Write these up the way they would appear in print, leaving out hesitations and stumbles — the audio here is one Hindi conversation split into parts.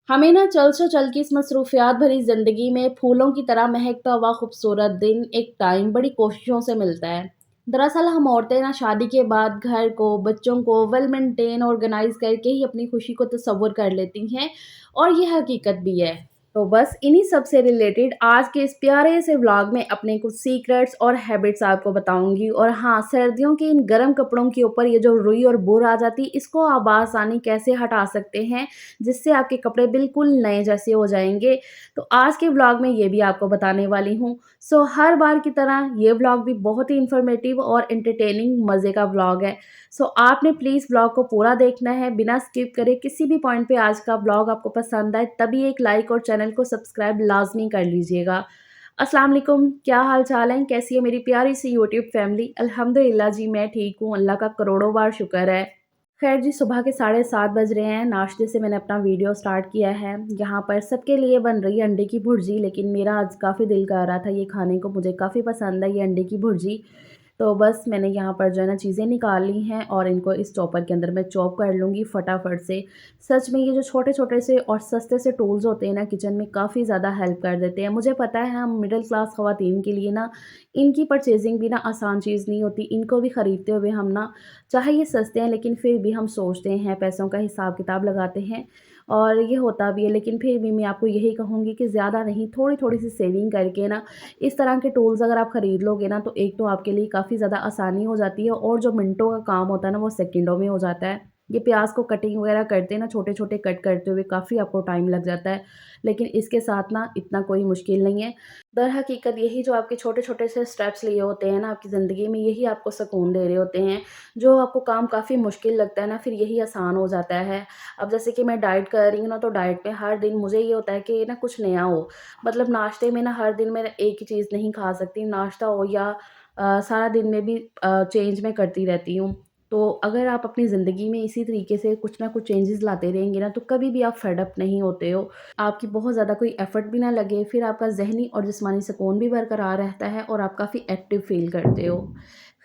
हमें ना चल की इस मसरूफ़ियात भरी ज़िंदगी में फूलों की तरह महकता हुआ खूबसूरत दिन एक टाइम बड़ी कोशिशों से मिलता है। दरअसल हम औरतें ना शादी के बाद घर को, बच्चों को वेल मेंटेन ऑर्गेनाइज़ करके ही अपनी खुशी को तसव्वुर कर लेती हैं और ये हकीकत भी है। तो बस इन्हीं सब से रिलेटेड आज के इस प्यारे से व्लॉग में अपने कुछ सीक्रेट्स और हैबिट्स आपको बताऊँगी और हाँ, सर्दियों के इन गर्म कपड़ों के ऊपर ये जो रुई और बुर आ जाती है, इसको आप आसानी कैसे हटा सकते हैं जिससे आपके कपड़े बिल्कुल नए जैसे हो जाएँगे। तो आज के व्लॉग में ये भी आपको बताने वाली हूँ। सो हर बार की तरह ये व्लॉग भी बहुत ही इन्फॉर्मेटिव और एंटरटेनिंग मज़े का व्लॉग है। सो आपने प्लीज़ व्लॉग को पूरा देखना है बिना स्किप करे। किसी भी पॉइंट पे आज का व्लॉग आपको पसंद आए तभी एक लाइक और चैनल को सब्सक्राइब लाज़मी कर लीजिएगा। अस्सलाम वालेकुम, क्या हाल-चाल है? कैसी है मेरी प्यारी सी यूट्यूब फैमिली? अल्हम्दुलिल्लाह जी मैं ठीक हूँ, अल्लाह का करोड़ों बार शुक्र है। खैर जी, सुबह के साढ़े 7 बज रहे हैं, नाश्ते से मैंने अपना वीडियो स्टार्ट किया है। यहाँ पर सबके लिए बन रही है अंडे की भुर्जी, लेकिन मेरा आज काफ़ी दिल कर रहा था ये खाने को, मुझे काफ़ी पसंद है ये अंडे की भुर्जी। तो बस मैंने यहाँ पर जो है ना चीज़ें निकाल ली हैं और इनको इस चॉपर के अंदर मैं चॉप कर लूँगी फटाफट से। सच में ये जो छोटे-छोटे से और सस्ते से टूल्स होते हैं ना किचन में काफ़ी ज़्यादा हेल्प कर देते हैं। मुझे पता है हम मिडल क्लास ख़वातीन के लिए ना इनकी परचेज़िंग भी ना आसान चीज़ नहीं होती। इनको भी ख़रीदते हुए हम ना चाहे ये सस्ते हैं लेकिन फिर भी हम सोचते हैं, पैसों का हिसाब-किताब लगाते हैं और ये होता भी है। लेकिन फिर भी मैं आपको यही कहूँगी कि ज़्यादा नहीं, थोड़ी-थोड़ी सी सेविंग करके ना इस तरह के टूल्स अगर आप खरीद लोगे ना तो एक तो आपके लिए काफ़ी ज़्यादा आसानी हो जाती है और जो मिनटों का काम होता है ना वो सेकंडों में हो जाता है। ये प्याज़ को कटिंग वगैरह करते हैं ना छोटे-छोटे कट करते हुए काफ़ी आपको टाइम लग जाता है। लेकिन इसके साथ ना इतना कोई मुश्किल नहीं है। दरहकीकत यही जो आपके छोटे-छोटे से स्टेप्स लिए होते हैं ना आपकी ज़िंदगी में यही आपको सुकून दे रहे होते हैं। जो आपको काम काफ़ी मुश्किल लगता है ना फिर यही आसान हो जाता है। अब जैसे कि मैं डाइट कर रही हूँ ना तो डाइट में हर दिन मुझे ये होता है कि ना कुछ नया हो। मतलब नाश्ते में ना हर दिन मैं एक ही चीज़ नहीं खा सकती, नाश्ता हो या सारा दिन में भी चेंज मैं करती रहती हूँ। तो अगर आप अपनी ज़िंदगी में इसी तरीके से कुछ ना कुछ चेंजेज़ लाते रहेंगे ना, तो कभी भी आप फेड अप नहीं होते हो। आपकी बहुत ज़्यादा कोई एफ़र्ट भी ना लगे, फिर आपका ज़हनी और जिस्मानी सुकून भी बरकरार रहता है और आप काफ़ी एक्टिव फ़ील करते हो।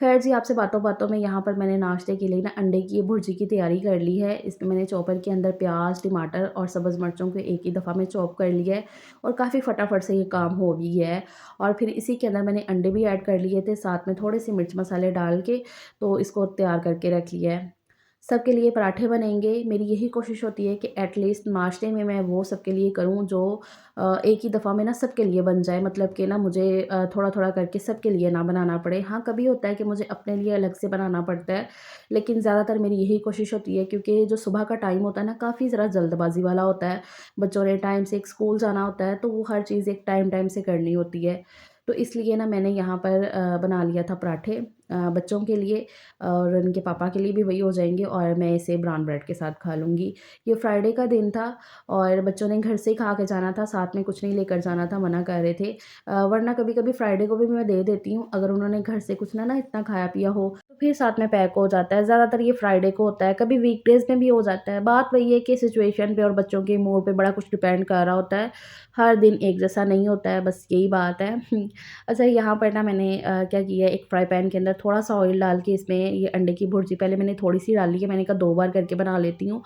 ख़ैर जी, आपसे बातों-बातों में यहाँ पर मैंने नाश्ते के लिए ना अंडे की भुर्जी की तैयारी कर ली है। इसमें मैंने चॉपर के अंदर प्याज़, टमाटर और सब्ज़ मिर्चों को एक ही दफ़ा में चॉप कर लिया है और काफ़ी फटाफट से ये काम हो भी गया है। और फिर इसी के अंदर मैंने अंडे भी ऐड कर लिए थे, साथ में थोड़े से मिर्च मसाले डाल के, तो इसको तैयार करके रख लिया है। सबके लिए पराठे बनेंगे। मेरी यही कोशिश होती है कि एटलीस्ट नाश्ते में मैं वो सबके लिए करूँ जो एक ही दफ़ा में ना सबके लिए बन जाए। मतलब कि ना मुझे थोड़ा-थोड़ा करके सबके लिए ना बनाना पड़े। हाँ, कभी होता है कि मुझे अपने लिए अलग से बनाना पड़ता है, लेकिन ज़्यादातर मेरी यही कोशिश होती है क्योंकि जो सुबह का टाइम होता है ना काफ़ी ज़रा जल्दबाज़ी वाला होता है। बच्चों ने टाइम से एक स्कूल जाना होता है, तो वो हर चीज़ एक टाइम-टाइम से करनी होती है। तो इसलिए ना मैंने यहाँ पर बना लिया था पराठे बच्चों के लिए और उनके पापा के लिए भी वही हो जाएँगे और मैं इसे ब्राउन ब्रेड के साथ खा लूँगी। ये फ्राइडे का दिन था और बच्चों ने घर से ही खा के जाना था, साथ में कुछ नहीं लेकर जाना था, मना कर रहे थे। वरना कभी-कभी फ्राइडे को भी मैं दे देती हूँ, अगर उन्होंने घर से कुछ ना इतना खाया-पिया हो, तो फिर साथ में पैक हो जाता है। ज़्यादातर ये फ्राइडे को होता है, कभी वीकडेज़ में भी हो जाता है। बात वही है कि सिचुएशन पे और बच्चों के मूड पे बड़ा कुछ डिपेंड कर रहा होता है। हर दिन एक जैसा नहीं होता है, बस यही बात है। अच्छा, यहाँ पर ना मैंने क्या किया है, एक फ्राई पैन के अंदर थोड़ा-सा ऑयल डाल के इसमें ये अंडे की भुर्जी पहले मैंने थोड़ी-सी डाली है, मैंने कहा 2 बार करके बना लेती हूँ।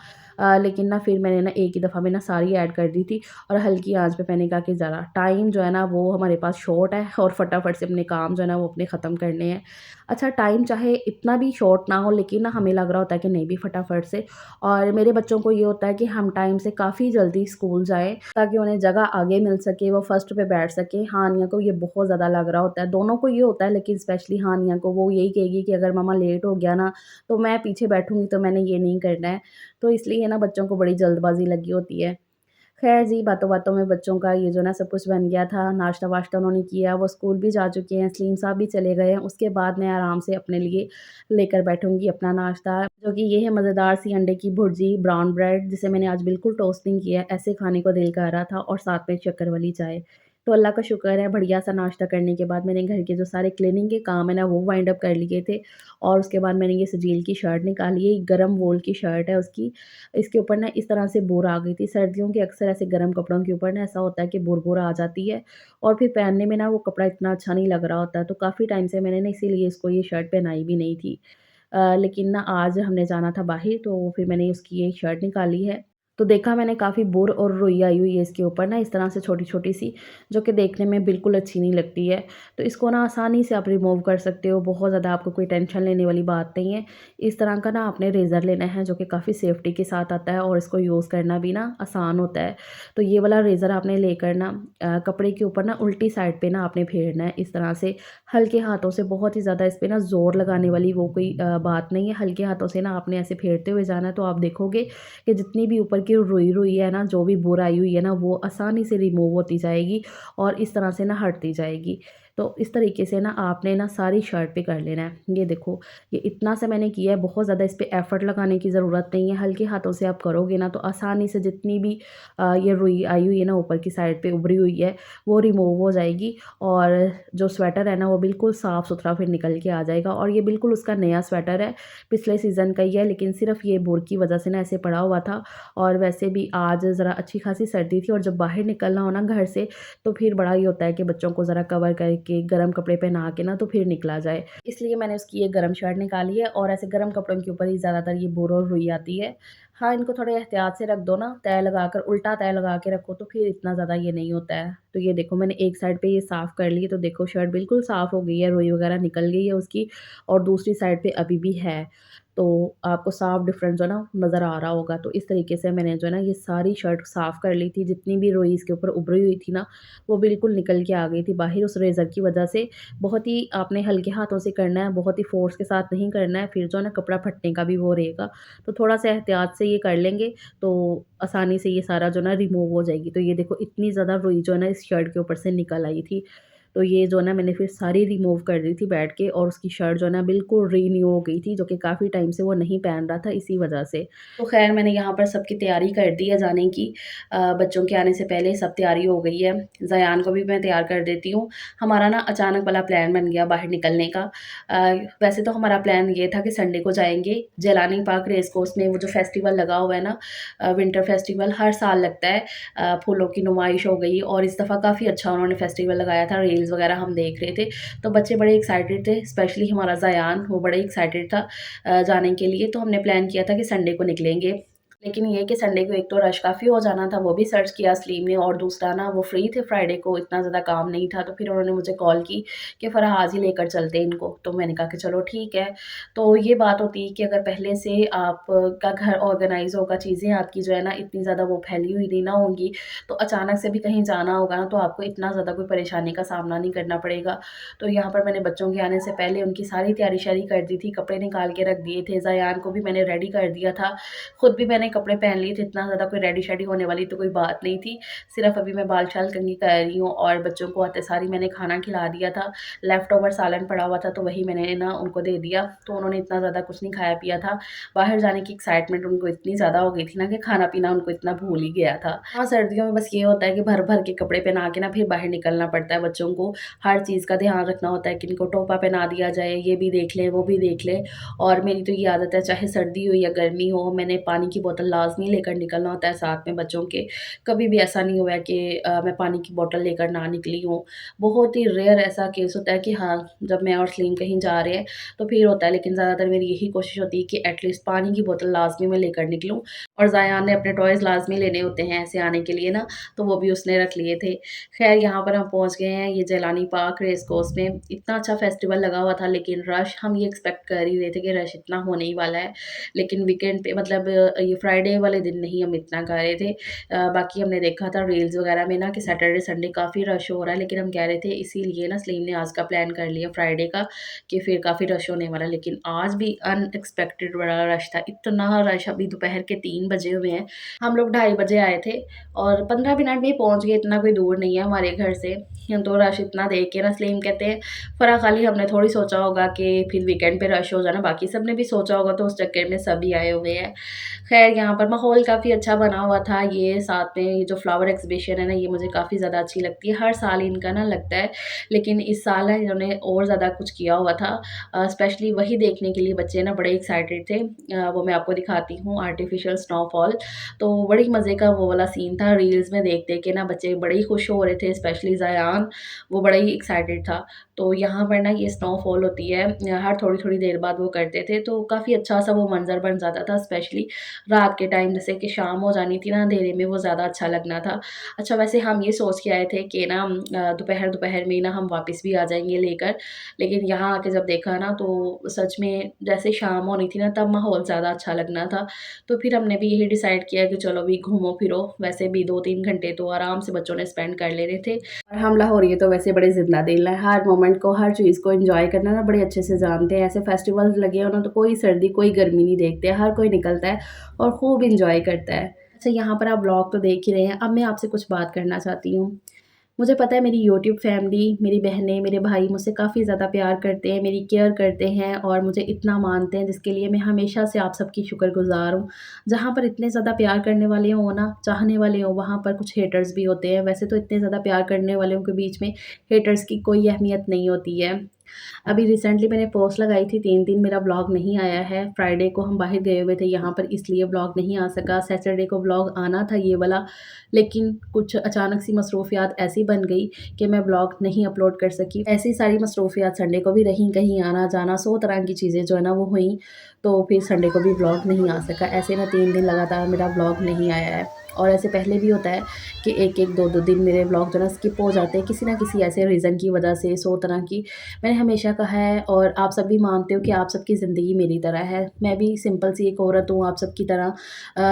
लेकिन ना फिर मैंने ना एक ही दफ़ा में ना सारी ऐड कर दी थी और हल्की आँच पे मैंने कहा कि ज़रा टाइम जो है ना वो हमारे पास शॉर्ट है और फटाफट से अपने काम जो है ना वो अपने ख़त्म करने हैं। अच्छा, टाइम चाहे इतना भी शॉर्ट ना हो लेकिन ना हमें लग रहा होता है कि नहीं भी फटाफट से और मेरे बच्चों को ये होता है कि हम टाइम से काफ़ी जल्दी स्कूल जाएँ ताकि उन्हें जगह आगे मिल सके, वो फर्स्ट पे बैठ सकें। हानिया को ये बहुत ज़्यादा लग रहा होता है, दोनों को ये होता है लेकिन स्पेशली हानिया को, वो यही कहेगी कि अगर मम्मा लेट हो गया ना, तो मैं पीछे बैठूँगी तो मैंने ये नहीं करना है। तो इसलिए ना बच्चों को बड़ी जल्दबाज़ी लगी होती है। ख़ैर जी, बातों-बातों में बच्चों का ये जो ना सब कुछ बन गया था, नाश्ता-वाश्ता उन्होंने किया, वो स्कूल भी जा चुके हैं, सलीम साहब भी चले गए हैं। उसके बाद मैं आराम से अपने लिए लेकर बैठूँगी अपना नाश्ता, जो कि ये है मज़ेदार सी अंडे की भुर्जी, ब्राउन ब्रेड जिसे मैंने आज बिल्कुल टोस्ट नहीं किया है, ऐसे खाने को दिल कर रहा था और साथ में शक्कर वाली चाय। तो अल्लाह का शुक्र है बढ़िया-सा नाश्ता करने के बाद मैंने घर के जो सारे क्लीनिंग के काम है ना, वो वाइंड अप कर लिए थे और उसके बाद मैंने ये सजील की शर्ट निकाली है, गरम वूल की शर्ट है उसकी। इसके ऊपर ना इस तरह से बुर आ गई थी। सर्दियों के अक्सर ऐसे गर्म कपड़ों के ऊपर ना ऐसा होता है कि बुर-बुर आ जाती है और फिर पहनने में ना वो कपड़ा इतना अच्छा नहीं लग रहा होता है। तो काफ़ी टाइम से मैंने ना इसीलिए इसको ये शर्ट पहनाई भी नहीं थी। लेकिन ना आज हमने जाना था बाहर तो फिर मैंने उसकी ये शर्ट निकाली है। तो देखा मैंने काफ़ी बुर और रुई आई हुई है इसके ऊपर ना, इस तरह से छोटी-छोटी सी, जो कि देखने में बिल्कुल अच्छी नहीं लगती है। तो इसको ना आसानी से आप रिमूव कर सकते हो, बहुत ज़्यादा आपको कोई टेंशन लेने वाली बात नहीं है। इस तरह का ना आपने रेज़र लेना है जो कि काफ़ी सेफ्टी के साथ आता है और इसको यूज़ करना भी ना आसान होता है। तो ये वाला रेज़र आपने लेकर ना कपड़े के ऊपर ना उल्टी साइड पे ना आपने फेरना है इस तरह से, हल्के हाथों से, बहुत ही ज़्यादा इस पे ना ज़ोर लगाने वाली वो कोई बात नहीं है। हल्के हाथों से ना आपने ऐसे फेरते हुए जाना है, तो आप देखोगे कि जितनी भी ऊपर की रुई-रुई है ना, जो भी बुर आई हुई है ना, वो आसानी से रिमूव होती जाएगी और इस तरह से ना हटती जाएगी। तो इस तरीके से ना आपने ना सारी शर्ट पे कर लेना है। ये देखो, ये इतना सा मैंने किया है, बहुत ज़्यादा इस पे एफ़र्ट लगाने की ज़रूरत नहीं है। हल्के हाथों से आप करोगे ना, तो आसानी से जितनी भी ये रुई आई हुई है ना ऊपर की साइड पे उभरी हुई है, वो रिमूव हो जाएगी और जो स्वेटर है ना, वो बिल्कुल साफ़-सुथरा फिर निकल के आ जाएगा और ये बिल्कुल उसका नया स्वेटर है, पिछले सीज़न का ही है, लेकिन सिर्फ़ ये बुर की वज़ह से ना ऐसे पड़ा हुआ था और वैसे भी आज ज़रा अच्छी खासी सर्दी थी और जब बाहर निकलना हो ना घर से, तो फिर बड़ा ये होता है कि बच्चों को ज़रा कवर करके गर्म कपड़े पहना के ना तो फिर निकला जाए। इसलिए मैंने उसकी ये गर्म शर्ट निकाली है और ऐसे गर्म कपड़ों के ऊपर ही ज़्यादातर ये बुर और रुई आती है। हाँ, इनको थोड़े एहतियात से रख दो ना, तह लगाकर, उल्टा तह लगा के रखो तो फिर इतना ज़्यादा ये नहीं होता है। तो ये देखो, मैंने एक साइड पे ये साफ़ कर ली, तो देखो शर्ट बिल्कुल साफ़ हो गई है, रुई वगैरह निकल गई है उसकी और दूसरी साइड पे अभी भी है। तो आपको साफ़ डिफ़रेंस जो है ना नज़र आ रहा होगा। तो इस तरीके से मैंने जो है ना ये सारी शर्ट साफ़ कर ली थी, जितनी भी रुई इसके ऊपर उभरी हुई थी ना, वो बिल्कुल निकल के आ गई थी बाहर उस रेज़र की वजह से। बहुत ही आपने हल्के हाथों से करना है, बहुत ही फ़ोर्स के साथ नहीं करना है, फिर जो है ना कपड़ा फटने का भी वो रहेगा। तो थोड़ा-सा एहतियात से ये कर लेंगे, तो आसानी से ये सारा जो है ना रिमूव हो जाएगी। तो ये देखो, इतनी ज़्यादा रुई जो है ना इस शर्ट के ऊपर से निकल आई थी। तो ये जो है ना मैंने फिर सारी रिमूव कर दी थी बैठ के और उसकी शर्ट जो है ना बिल्कुल रीन्यू हो गई थी, जो कि काफ़ी टाइम से वो नहीं पहन रहा था इसी वजह से। तो ख़ैर मैंने यहाँ पर सबकी तैयारी कर दी है जाने की। बच्चों के आने से पहले सब तैयारी हो गई है। ज़यान को भी मैं तैयार कर देती हूँ। हमारा ना अचानक वाला प्लान बन गया बाहर निकलने का। वैसे तो हमारा प्लान ये था कि संडे को जाएँगे जैलानी पार्क रेस कोर्स में, वो जो फेस्टिवल लगा हुआ है ना, विंटर फेस्टिवल हर साल लगता है। फूलों की नुमाइश हो गई और इस दफ़ा काफ़ी अच्छा उन्होंने फेस्टिवल लगाया था, रील्स वगैरह हम देख रहे थे। तो बच्चे बड़े एक्साइटेड थे, स्पेशली हमारा ज़यान, वो बड़े एक्साइटेड था जाने के लिए। तो हमने प्लान किया था कि संडे को निकलेंगे। लेकिन ये है कि संडे को एक तो रश काफ़ी हो जाना था, वो भी सर्च किया सलीम ने, और दूसरा ना वो फ्री थे फ्राइडे को, इतना ज़्यादा काम नहीं था। तो फिर उन्होंने मुझे कॉल की कि फ़राह आज ही लेकर चलते हैं इनको। तो मैंने कहा कि चलो ठीक है। तो ये बात होती है कि अगर पहले से आपका घर ऑर्गेनाइज़ होगा, चीज़ें आपकी जो है ना इतनी ज़्यादा वो फैली हुई नहीं ना होंगी, तो अचानक से भी कहीं जाना होगा ना, तो आपको इतना ज़्यादा कोई परेशानी का सामना नहीं करना पड़ेगा। तो यहाँ पर मैंने बच्चों के आने से पहले उनकी सारी तैयारी-श्यारी कर दी थी, कपड़े निकाल के रख दिए थे, ज़यान को भी मैंने रेडी कर दिया था। खुद भी मैंने कपड़े पहन लिए थे, इतना ज़्यादा कोई रेडी-शेडी होने वाली तो कोई बात नहीं थी। सिर्फ़ अभी मैं बाल-शाल कंघी कर रही हूँ और बच्चों को आते सार ही मैंने खाना खिला दिया था। लेफ्ट ओवर सालन पड़ा हुआ था, तो वही मैंने ना उनको दे दिया। तो उन्होंने इतना ज़्यादा कुछ नहीं खाया-पिया था। बाहर जाने की एक्साइटमेंट उनको इतनी ज़्यादा हो गई थी ना कि खाना-पीना उनको इतना भूल ही गया था। हाँ, सर्दियों में बस ये होता है कि भर-भर के कपड़े पहना के ना फिर बाहर निकलना पड़ता है बच्चों को। हर चीज़ का ध्यान रखना होता है कि इनको टोपा पहना दिया जाए, ये भी देख लें, वो भी देख लें। और मेरी तो ये आदत है, चाहे सर्दी हो या गर्मी हो, मैंने पानी की बोतल लाज़मी लेकर निकलना होता है साथ में बच्चों के। कभी भी ऐसा नहीं हुआ है कि मैं पानी की बोतल लेकर ना निकली हूँ। बहुत ही रेयर ऐसा केस होता है कि हाँ, जब मैं और सलीम कहीं जा रहे हैं, तो फिर होता है, लेकिन ज़्यादातर मेरी यही कोशिश होती है कि एटलीस्ट पानी की बोतल लाज़मी मैं लेकर निकलूँ। और ज़ायान ने अपने टॉयज़ लाज़मी लेने होते हैं ऐसे आने के लिए ना, तो वो भी उसने रख लिए थे। ख़ैर यहाँ पर हम पहुँच गए हैं, ये जैलानी पार्क रेस कोर्स में। इतना अच्छा फेस्टिवल लगा हुआ था, लेकिन रश हम ये एक्सपेक्ट कर ही रहे थे कि रश इतना होने ही वाला है। लेकिन वीकेंड पे, मतलब ये फ्राइडे वाले दिन नहीं हम इतना कर रहे थे। बाकी हमने देखा था रील्स वगैरह में ना कि सैटरडे संडे काफ़ी रश हो रहा है, लेकिन हम कह रहे थे इसीलिए ना सलीम ने आज का प्लान कर लिया फ्राइडे का कि फिर काफ़ी रश होने वाला है। लेकिन आज भी अनएक्सपेक्टेड बड़ा रश था। इतना रश, अभी दोपहर के 3 बजे हुए हैं। हम लोग ढाई बजे आए थे और 15 मिनट में ही पहुँच गए, इतना कोई दूर नहीं है हमारे घर से। तो रश इतना देख के ना सलीम कहते हैं, फ़रा खाली हमने थोड़ी सोचा होगा कि फिर वीकेंड पे रश हो जाना, बाकी सबने भी सोचा होगा, तो उस चक्कर में सभी आए हुए हैं। ख़ैर यहाँ पर माहौल काफ़ी अच्छा बना हुआ था। ये साथ में ये जो फ्लावर एग्ज़िबिशन है ना, ये मुझे काफ़ी ज़्यादा अच्छी लगती है। हर साल इनका ना लगता है, लेकिन इस साल ना इन्होंने और ज़्यादा कुछ किया हुआ था। स्पेशली वही देखने के लिए बच्चे ना बड़े एक्साइटेड थे। वो मैं आपको दिखाती हूँ, आर्टिफ़िशियल स्नोफॉल। तो बड़ी मज़े का वो वाला सीन था, रील्स में देख-देख के ना बच्चे बड़े ही खुश हो रहे थे, स्पेशली ज़यान, वो बड़ा ही एक्साइटेड था। तो यहाँ पर ना ये स्नोफॉल होती है, हर थोड़ी-थोड़ी देर बाद वो करते थे, तो काफ़ी अच्छा-सा वो मंज़र बन जाता था, स्पेशली रात रात के टाइम जैसे कि शाम हो जानी थी ना, अंधेरे में वो ज़्यादा अच्छा लगना था। अच्छा वैसे हम ये सोच के आए थे कि ना दोपहर में ना हम वापस भी आ जाएँगे लेकर, लेकिन यहाँ आके जब देखा ना तो सच में जैसे शाम होनी थी ना तब माहौल ज़्यादा अच्छा लगना था। तो फिर हमने भी यही डिसाइड किया कि चलो अभी घूमो-फिरो, वैसे भी 2-3 घंटे तो आराम से बच्चों ने स्पेंड कर लेने थे। और हम लाहौरिये तो वैसे बड़े ज़िंदा दिल हैं, हर मोमेंट को, हर चीज़ को एन्जॉय करना ना बड़े अच्छे से जानते हैं। ऐसे फेस्टिवल्स लगे हो ना तो कोई सर्दी, कोई गर्मी नहीं देखते, हर कोई निकलता है और खूब एन्जॉय करता है। अच्छा यहाँ पर आप व्लॉग तो देख ही रहे हैं, अब मैं आपसे कुछ बात करना चाहती हूँ। मुझे पता है मेरी यूट्यूब फैमिली, मेरी बहनें, मेरे भाई मुझसे काफ़ी ज़्यादा प्यार करते हैं, मेरी केयर करते हैं और मुझे इतना मानते हैं जिसके लिए मैं हमेशा से आप सबकी शुक्रगुज़ार हूँ। जहाँ पर इतने ज़्यादा प्यार करने वाले हों ना, चाहने वाले हों, वहाँ पर कुछ हेटर्स भी होते हैं। वैसे तो इतने ज़्यादा प्यार करने वालों के बीच में हेटर्स की कोई अहमियत नहीं होती है। अभी रिसेंटली मैंने पोस्ट लगाई थी 3 दिन मेरा व्लॉग नहीं आया है। फ्राइडे को हम बाहर गए हुए थे यहाँ पर इसलिए व्लॉग नहीं आ सका। सैटरडे को व्लॉग आना था ये वाला, लेकिन कुछ अचानक सी मसरूफ़ियात ऐसी बन गई कि मैं व्लॉग नहीं अपलोड कर सकी। ऐसी सारी मसरूफ़ियात संडे को भी रहीं, कहीं आना-जाना 100 तरह की चीज़ें जो है ना वो हुईं, तो फिर संडे को भी व्लॉग नहीं आ सका। ऐसे ना 3 दिन लगातार मेरा व्लॉग नहीं आया है और ऐसे पहले भी होता है कि 1-1, 2-2 दिन मेरे व्लॉग जो है ना स्किप हो जाते हैं किसी न किसी ऐसे रीज़न की वजह से 100 तरह की। मैंने हमेशा कहा है और आप सब भी मानते हो कि आप सबकी ज़िंदगी मेरी तरह है। मैं भी सिंपल सी एक औरत हूँ आप सबकी तरह,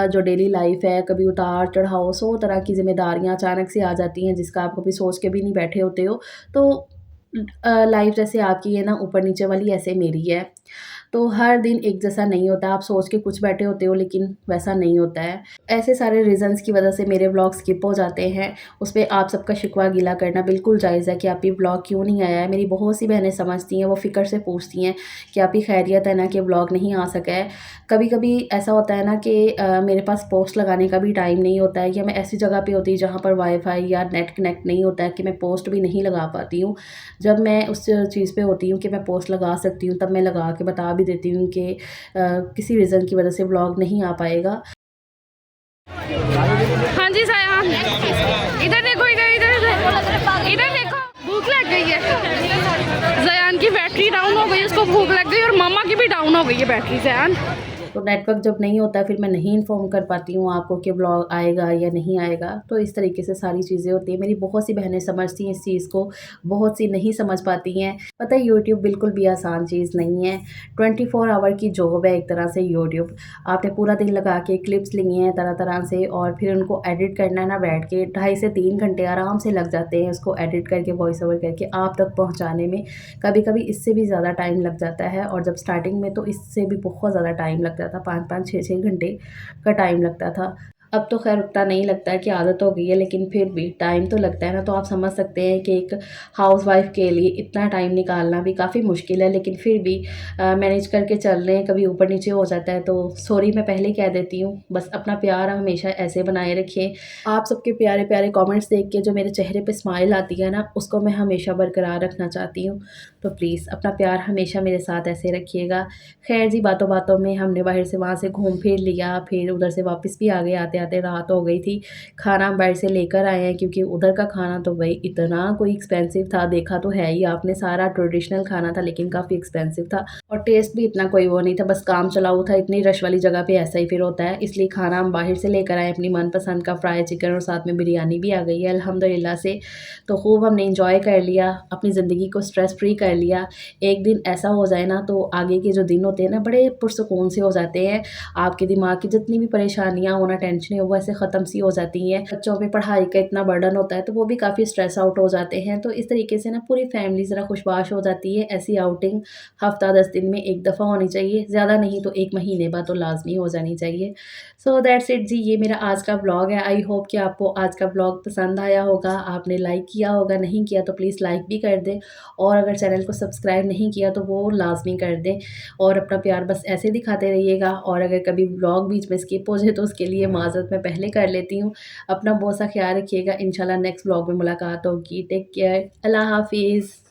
जो डेली लाइफ़ है, कभी उतार-चढ़ाव 100 तरह की ज़िम्मेदारियाँ अचानक से आ जाती हैं जिसका आप कभी सोच के भी नहीं बैठे होते हो। तो लाइफ़ जैसे आपकी है ना ऊपर-नीचे वाली, ऐसे मेरी है। तो हर दिन एक जैसा नहीं होता, आप सोच के कुछ बैठे होते हो लेकिन वैसा नहीं होता है। ऐसे सारे रीज़न्स की वज़ह से मेरे व्लॉग स्किप हो जाते हैं। उसपे आप सबका शिकवा गिला करना बिल्कुल जायज़ है कि आप ये व्लॉग क्यों नहीं आया है। मेरी बहुत सी बहनें समझती हैं, वो फ़िक्र से पूछती हैं कि आप ही खैरियत है ना कि व्लॉग नहीं आ सका है। कभी-कभी ऐसा होता है ना कि मेरे पास पोस्ट लगाने का भी टाइम नहीं होता है या मैं ऐसी जगह पे होती हूँ जहाँ पर वाईफ़ाई या नेट कनेक्ट नहीं होता है कि मैं पोस्ट भी नहीं लगा पाती हूँ। जब मैं उस चीज़ पे होती हूँ कि मैं पोस्ट लगा सकती हूँ, तब मैं लगा के बता भी देती हूँ कि किसी रीज़न की वज़ह से व्लॉग नहीं आ पाएगा। हाँ जी सायान, इधर देखो, इधर इधर इधर इधर देखो, भूख लग गई है। जयान की बैटरी डाउन हो गई, उसको भूख लग गई और मामा की भी डाउन हो गई है बैटरी। जयान तो नेटवर्क जब नहीं होता है फिर मैं नहीं इन्फॉर्म कर पाती हूँ आपको कि व्लॉग आएगा या नहीं आएगा। तो इस तरीके से सारी चीज़ें होती हैं। मेरी बहुत सी बहनें समझती हैं इस चीज़ को, बहुत सी नहीं समझ पाती हैं। पता है यूट्यूब बिल्कुल भी आसान चीज़ नहीं है। 24 आवर की जॉब है एक तरह से यूट्यूब। आपने पूरा दिन लगा के क्लिप्स ली हैं तरह-तरह से और फिर उनको एडिट करना है ना बैठ के 2.5 से 3 घंटे आराम से लग जाते हैं उसको एडिट करके, वॉइस ओवर करके आप तक पहुँचाने में। कभी-कभी इससे भी ज़्यादा टाइम लग जाता है और जब स्टार्टिंग में तो इससे भी बहुत ज़्यादा टाइम लगता था, 5-5, 6-6 घंटे का टाइम लगता था। अब तो ख़ैर उतना नहीं लगता है कि आदत हो गई है, लेकिन फिर भी टाइम तो लगता है ना, तो आप समझ सकते हैं कि एक हाउसवाइफ़ के लिए इतना टाइम निकालना भी काफ़ी मुश्किल है, लेकिन फिर भी मैनेज करके चल रहे हैं। कभी ऊपर-नीचे हो जाता है तो सॉरी मैं पहले ही कह देती हूँ। बस अपना प्यार हमेशा ऐसे बनाए रखिए। आप सबके प्यारे-प्यारे कमेंट्स देख के जो मेरे चेहरे पे स्माइल आती है ना, उसको मैं हमेशा बरकरार रखना चाहती हूँ। तो प्लीज़ अपना प्यार हमेशा मेरे साथ ऐसे रखिएगा। ख़ैर जी, बातों-बातों में हमने बाहर से वहाँ से घूम फिर लिया, फिर उधर से वापस भी आ गए, आते-आते रात हो गई थी। खाना हम बाहर से लेकर आए हैं क्योंकि उधर का खाना तो भई इतना कोई एक्सपेंसिव था, देखा तो है ही आपने, सारा ट्रेडिशनल खाना था लेकिन काफ़ी एक्सपेंसिव था और टेस्ट भी इतना कोई वो नहीं था, बस काम चलाऊ था। इतनी रश वाली जगह पे ऐसा ही फिर होता है, इसलिए खाना हम बाहर से लेकर आए अपनी मनपसंद का फ्राई चिकन और साथ में बिरयानी भी आ गई है अल्हम्दुलिल्लाह से। तो खूब हमने एन्जॉय कर लिया, अपनी ज़िंदगी को स्ट्रेस फ्री कर लिया। एक दिन ऐसा हो जाए ना तो आगे के जो दिन होते हैं ना बड़े पुरसुकून से हो जाते हैं। आपके दिमाग की जितनी भी परेशानियाँ हो ना, टेंशनें हो, वो ऐसे ख़त्म सी हो जाती हैं। बच्चों पे पढ़ाई का इतना बर्डन होता है तो वो भी काफ़ी स्ट्रेस आउट हो जाते हैं। तो इस तरीके से ना पूरी फैमिली ज़रा खुशबाश हो जाती है। ऐसी आउटिंग हफ़्ता 10 दिन में 1 दफ़ा होनी चाहिए, ज़्यादा नहीं तो 1 महीने बाद तो लाज़मी हो जानी चाहिए। सो दैट्स इट जी, ये मेरा आज का व्लॉग है। आई होप कि आपको आज का व्लॉग पसंद आया होगा, आपने लाइक किया होगा, नहीं किया तो प्लीज़ लाइक भी कर दें और अगर चैनल को सब्सक्राइब नहीं किया तो वो लाज़मी कर दें और अपना प्यार बस ऐसे दिखाते रहिएगा और अगर कभी व्लॉग बीच में स्किप हो जाए तो उसके लिए माज़रत मैं पहले कर लेती हूँ। अपना बहुत सा ख़्याल रखिएगा, इंशाल्लाह नेक्स्ट व्लॉग में मुलाकात होगी। टेक केयर, अल्लाह हाफ़िज़।